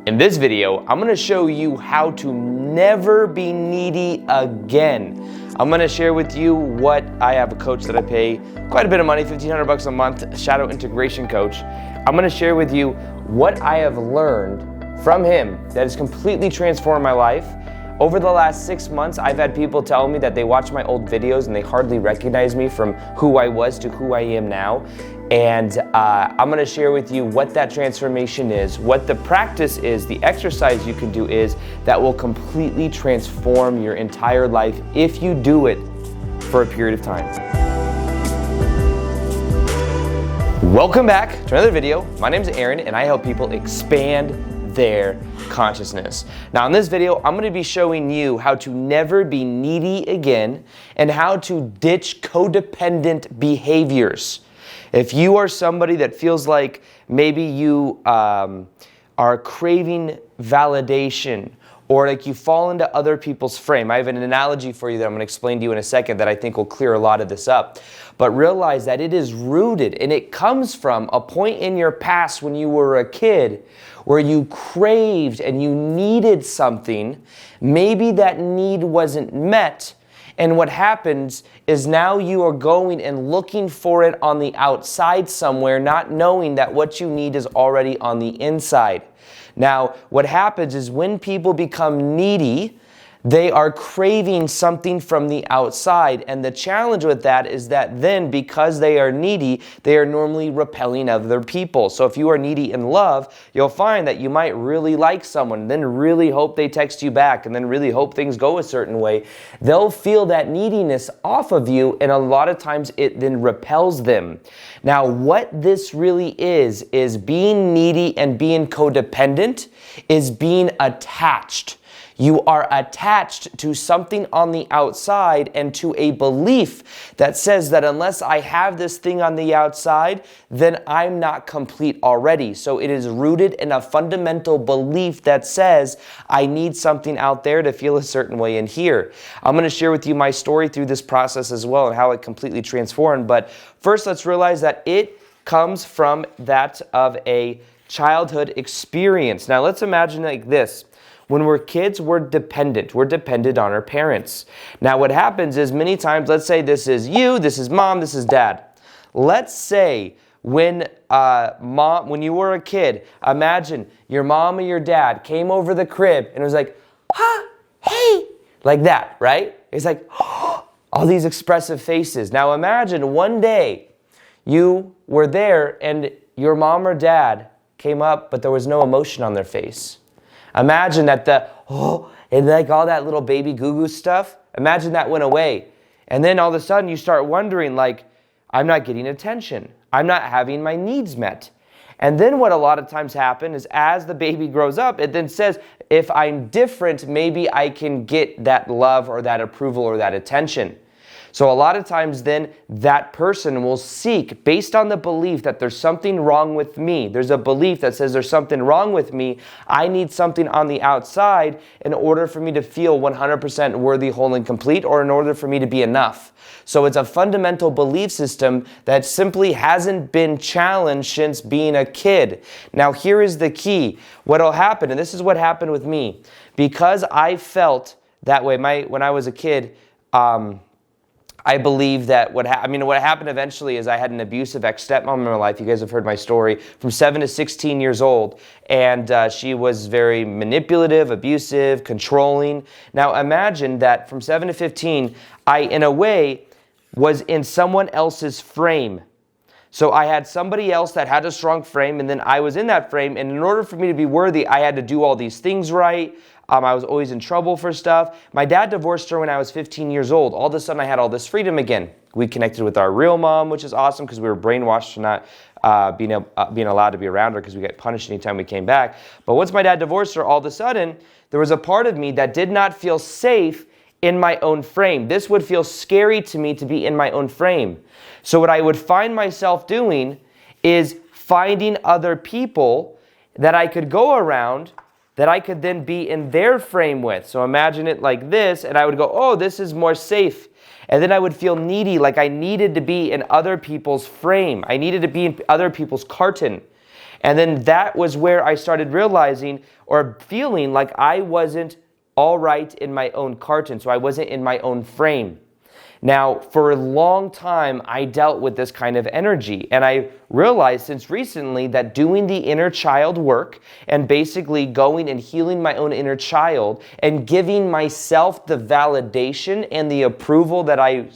In this video, I'm gonna show you how to never be needy again. I'm gonna share with you what I have a coach that I pay quite a bit of money, $1,500 a month, shadow integration coach. I'm gonna share with you what I have learned from him that has completely transformed my life. Over the last 6 months, I've had people tell me that they watch my old videos and they hardly recognize me from who I was to who I am now. And I'm gonna share with you what that transformation is, what the practice is, the exercise you can do is that will completely transform your entire life if you do it for a period of time. Welcome back to another video. My name is Aaron and I help people expand their consciousness. Now in this video, I'm going to be showing you how to never be needy again and how to ditch codependent behaviors. If you are somebody that feels like maybe you are craving validation or like you fall into other people's frame, I have an analogy for you that I'm going to explain to you in a second that I think will clear a lot of this up. But realize that it is rooted and it comes from a point in your past when you were a kid where you craved and you needed something. Maybe that need wasn't met. And what happens is now you are going and looking for it on the outside somewhere, not knowing that what you need is already on the inside. Now, what happens is when people become needy, they are craving something from the outside. And the challenge with that is that then because they are needy, they are normally repelling other people. So if you are needy in love, you'll find that you might really like someone, then really hope they text you back, and then really hope things go a certain way. They'll feel that neediness off of you, and a lot of times it then repels them. Now, what this really is being needy and being codependent is being attached. You are attached to something on the outside and to a belief that says that unless I have this thing on the outside, then I'm not complete already. So it is rooted in a fundamental belief that says I need something out there to feel a certain way in here. I'm going to share with you my story through this process as well and how it completely transformed. But first, let's realize that it comes from that of a childhood experience. Now, let's imagine like this. When we're kids, we're dependent. We're dependent on our parents. Now, what happens is many times, let's say this is you, this is mom, this is dad. Let's say when you were a kid, imagine your mom or your dad came over the crib and was like, hey, like that, right? It's like, all these expressive faces. Now, imagine one day you were there and your mom or dad came up, but there was no emotion on their face. Imagine that and like all that little baby goo-goo stuff, imagine that went away. And then all of a sudden you start wondering like, I'm not getting attention. I'm not having my needs met. And then what a lot of times happens is as the baby grows up, it then says, if I'm different, maybe I can get that love or that approval or that attention. So a lot of times then that person will seek based on the belief that there's something wrong with me. There's a belief that says there's something wrong with me. I need something on the outside in order for me to feel 100% worthy, whole, and complete, or in order for me to be enough. So it's a fundamental belief system that simply hasn't been challenged since being a kid. Now here is the key. What'll happen, and this is what happened with me, because I felt that way when I was a kid, I believe that what happened eventually is I had an abusive ex-stepmom in my life. You guys have heard my story from 7 to 16 years old. And she was very manipulative, abusive, controlling. Now imagine that from 7 to 15, I, in a way, was in someone else's frame. So I had somebody else that had a strong frame, and then I was in that frame. And in order for me to be worthy, I had to do all these things right. I was always in trouble for stuff. My dad divorced her when I was 15 years old. All of a sudden, I had all this freedom again. We connected with our real mom, which is awesome because we were brainwashed to not being allowed to be around her because we got punished anytime we came back. But once my dad divorced her, all of a sudden, there was a part of me that did not feel safe in my own frame. This would feel scary to me to be in my own frame. So what I would find myself doing is finding other people that I could go around that I could then be in their frame with. So imagine it like this, and I would go, oh, this is more safe. And then I would feel needy, like I needed to be in other people's frame. I needed to be in other people's carton. And then that was where I started realizing or feeling like I wasn't all right in my own carton, so I wasn't in my own frame. Now, for a long time, I dealt with this kind of energy, and I realized since recently that doing the inner child work and basically going and healing my own inner child and giving myself the validation and the approval that I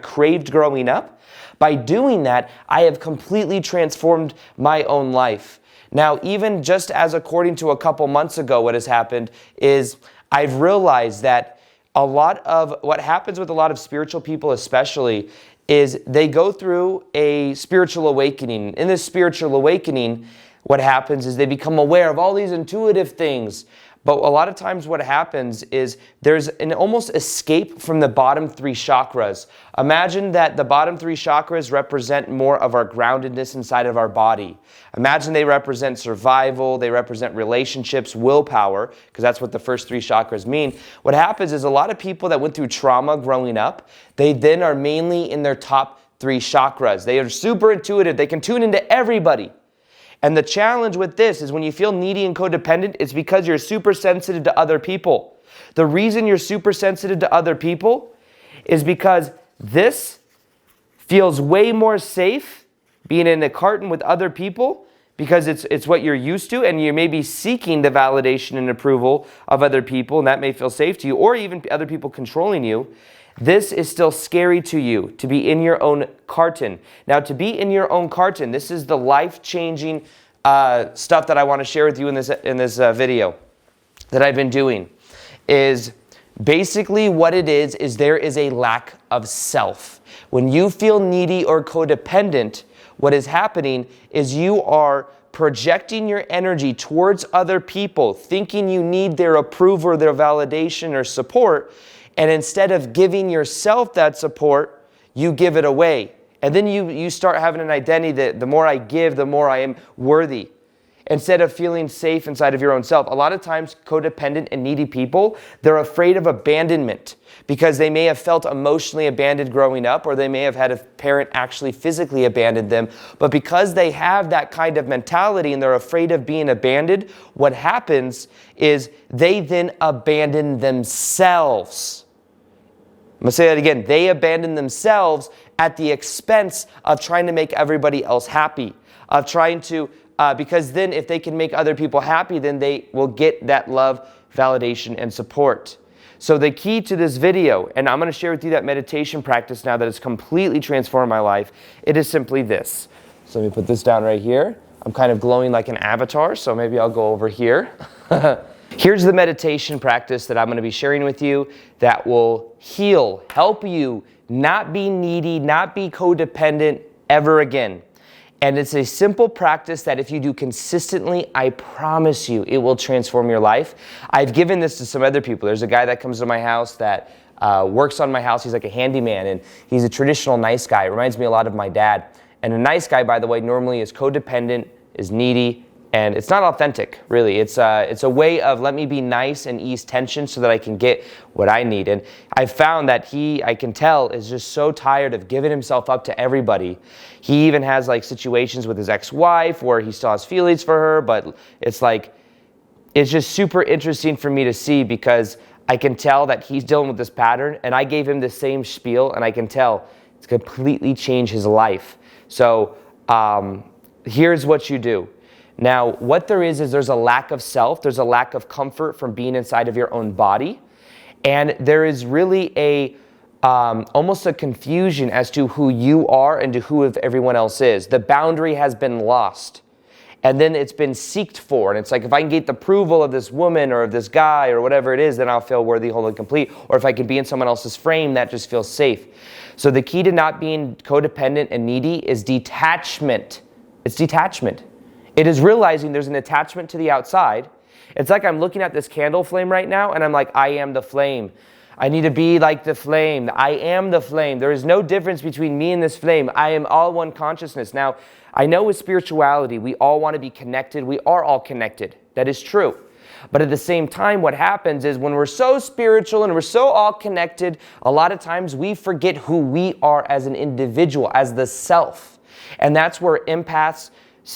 craved growing up, by doing that, I have completely transformed my own life. Now, even just as according to a couple months ago, what has happened is I've realized that a lot of what happens with a lot of spiritual people especially is they go through a spiritual awakening. In this spiritual awakening, what happens is they become aware of all these intuitive things. But a lot of times what happens is there's an almost escape from the bottom 3 chakras. Imagine that the bottom 3 chakras represent more of our groundedness inside of our body. Imagine they represent survival, they represent relationships, willpower, because that's what the first 3 chakras mean. What happens is a lot of people that went through trauma growing up, they then are mainly in their top 3 chakras. They are super intuitive. They can tune into everybody. And the challenge with this is when you feel needy and codependent, it's because you're super sensitive to other people. The reason you're super sensitive to other people is because this feels way more safe being in a carton with other people because it's what you're used to, and you may be seeking the validation and approval of other people, and that may feel safe to you, or even other people controlling you. This is still scary to you, to be in your own carton. Now, to be in your own carton, this is the life-changing stuff that I want to share with you in this video that I've been doing, is basically what it is there is a lack of self. When you feel needy or codependent, what is happening is you are projecting your energy towards other people, thinking you need their approval or their validation or support, and instead of giving yourself that support, you give it away. And then you start having an identity that the more I give, the more I am worthy. Instead of feeling safe inside of your own self. A lot of times, codependent and needy people, they're afraid of abandonment because they may have felt emotionally abandoned growing up, or they may have had a parent actually physically abandon them. But because they have that kind of mentality and they're afraid of being abandoned, what happens is they then abandon themselves. I'm going to say that again. They abandon themselves at the expense of trying to make everybody else happy, of trying to, because then if they can make other people happy, then they will get that love, validation, and support. So the key to this video, and I'm going to share with you that meditation practice now that has completely transformed my life, it is simply this. So let me put this down right here. I'm kind of glowing like an avatar, so maybe I'll go over here. Here's the meditation practice that I'm going to be sharing with you that will heal, help you not be needy, not be codependent ever again. And it's a simple practice that if you do consistently, I promise you, it will transform your life. I've given this to some other people. There's a guy that comes to my house that works on my house. He's like a handyman, and he's a traditional nice guy. It reminds me a lot of my dad. And a nice guy, by the way, normally is codependent, is needy, and it's not authentic, really. It's a way of let me be nice and ease tension so that I can get what I need. And I found that I can tell, is just so tired of giving himself up to everybody. He even has like situations with his ex-wife where he still has feelings for her, but it's just super interesting for me to see because I can tell that he's dealing with this pattern, and I gave him the same spiel, and I can tell it's completely changed his life. So here's what you do. Now, what there is there's a lack of self, there's a lack of comfort from being inside of your own body, and there is really almost a confusion as to who you are and to who everyone else is. The boundary has been lost, and then it's been seeked for, and it's like if I can get the approval of this woman or of this guy or whatever it is, then I'll feel worthy, whole, and complete, or if I can be in someone else's frame, that just feels safe. So the key to not being codependent and needy is detachment. It's detachment. It is realizing there's an attachment to the outside. It's like I'm looking at this candle flame right now, and I'm like, I am the flame. I need to be like the flame. I am the flame. There is no difference between me and this flame. I am all one consciousness. Now, I know with spirituality, we all want to be connected. We are all connected. That is true. But at the same time, what happens is when we're so spiritual and we're so all connected, a lot of times we forget who we are as an individual, as the self. And that's where empaths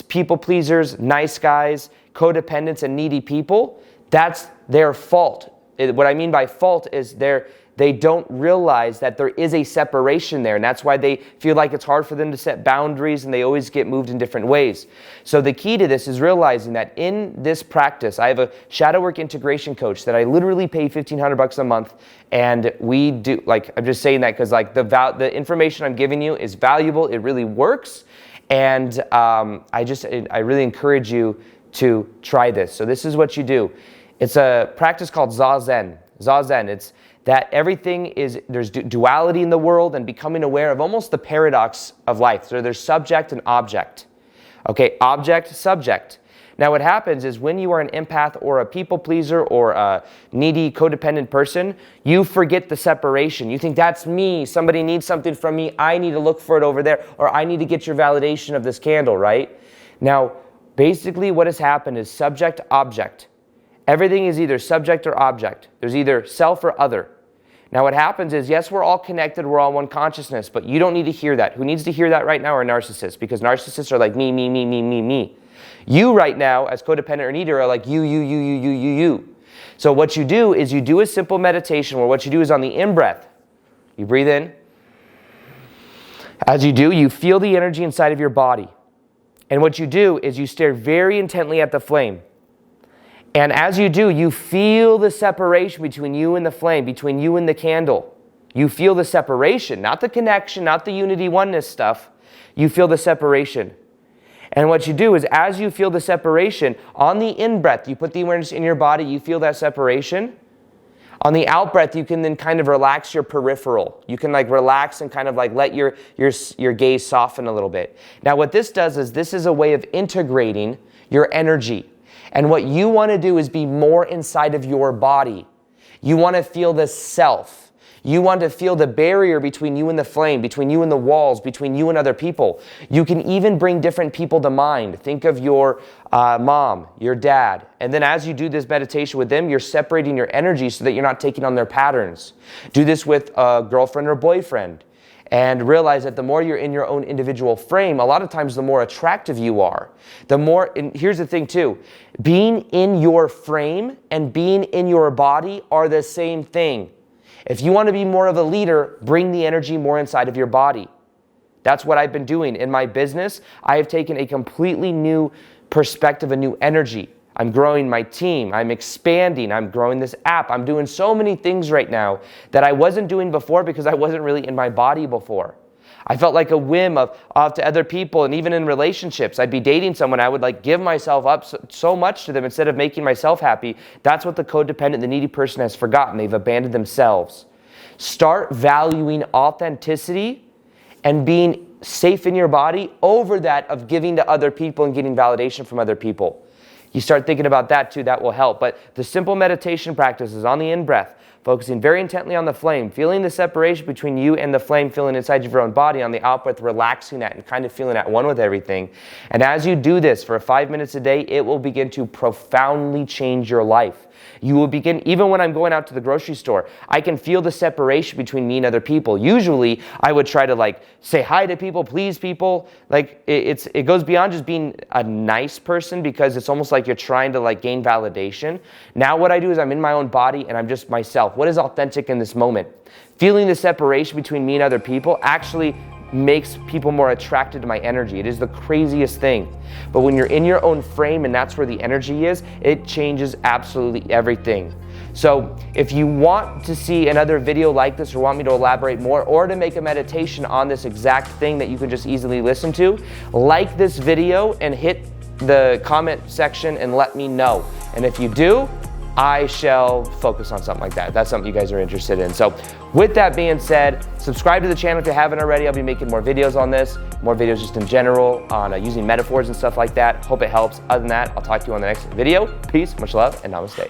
people pleasers, nice guys, codependents, and needy people, that's their fault. What I mean by fault is they don't realize that there is a separation there, and that's why they feel like it's hard for them to set boundaries, and they always get moved in different ways. So the key to this is realizing that in this practice, I have a shadow work integration coach that I literally pay $1,500 a month, and we do, like, I'm just saying that because like the information I'm giving you is valuable, it really works, and I really encourage you to try this. So this is what you do. It's a practice called Zazen. Zazen, it's that there's duality in the world and becoming aware of almost the paradox of life. So there's subject and object. Okay, object, subject. Now what happens is when you are an empath or a people pleaser or a needy, codependent person, you forget the separation. You think that's me, somebody needs something from me, I need to look for it over there, or I need to get your validation of this candle, right? Now, basically what has happened is subject, object. Everything is either subject or object. There's either self or other. Now what happens is, yes, we're all connected, we're all one consciousness, but you don't need to hear that. Who needs to hear that right now are narcissists, because narcissists are like me, me, me, me, me, me. You right now, as codependent or needy, are like you. So what you do is you do a simple meditation where what you do is on the in-breath, you breathe in. As you do, you feel the energy inside of your body. And what you do is you stare very intently at the flame. And as you do, you feel the separation between you and the flame, between you and the candle. You feel the separation, not the connection, not the unity oneness stuff. You feel the separation. And what you do is as you feel the separation, on the in-breath, you put the awareness in your body, you feel that separation. On the out-breath, you can then kind of relax your peripheral. You can like relax and kind of like let your gaze soften a little bit. Now what this does is this is a way of integrating your energy. And what you want to do is be more inside of your body. You want to feel the self. You want to feel the barrier between you and the flame, between you and the walls, between you and other people. You can even bring different people to mind. Think of your mom, your dad. And then as you do this meditation with them, you're separating your energy so that you're not taking on their patterns. Do this with a girlfriend or boyfriend. And realize that the more you're in your own individual frame, a lot of times the more attractive you are. And here's the thing too, being in your frame and being in your body are the same thing. If you want to be more of a leader, bring the energy more inside of your body. That's what I've been doing. In my business, I have taken a completely new perspective, a new energy. I'm growing my team, I'm expanding, I'm growing this app. I'm doing so many things right now that I wasn't doing before because I wasn't really in my body before. I felt like a whim off to other people, and even in relationships. I'd be dating someone, I would like give myself up so much to them instead of making myself happy. That's what the codependent, the needy person has forgotten. They've abandoned themselves. Start valuing authenticity and being safe in your body over that of giving to other people and getting validation from other people. You start thinking about that too, that will help. But the simple meditation practice is on the in-breath, focusing very intently on the flame, feeling the separation between you and the flame, feeling inside of your own body, on the out-breath, relaxing that and kind of feeling at one with everything. And as you do this for 5 minutes a day, it will begin to profoundly change your life. You will begin, even when I'm going out to the grocery store, I can feel the separation between me and other people. Usually, I would try to like say hi to people, please people. Like it goes beyond just being a nice person because it's almost like you're trying to like gain validation. Now what I do is I'm in my own body and I'm just myself. What is authentic in this moment? Feeling the separation between me and other people actually makes people more attracted to my energy. It is the craziest thing. But when you're in your own frame and that's where the energy is, it changes absolutely everything. So if you want to see another video like this or want me to elaborate more or to make a meditation on this exact thing that you can just easily listen to, like this video and hit the comment section and let me know. And if you do, I shall focus on something like that. That's something you guys are interested in. So with that being said, subscribe to the channel if you haven't already. I'll be making more videos on this, more videos just in general on using metaphors and stuff like that. Hope it helps. Other than that, I'll talk to you on the next video. Peace, much love, and namaste.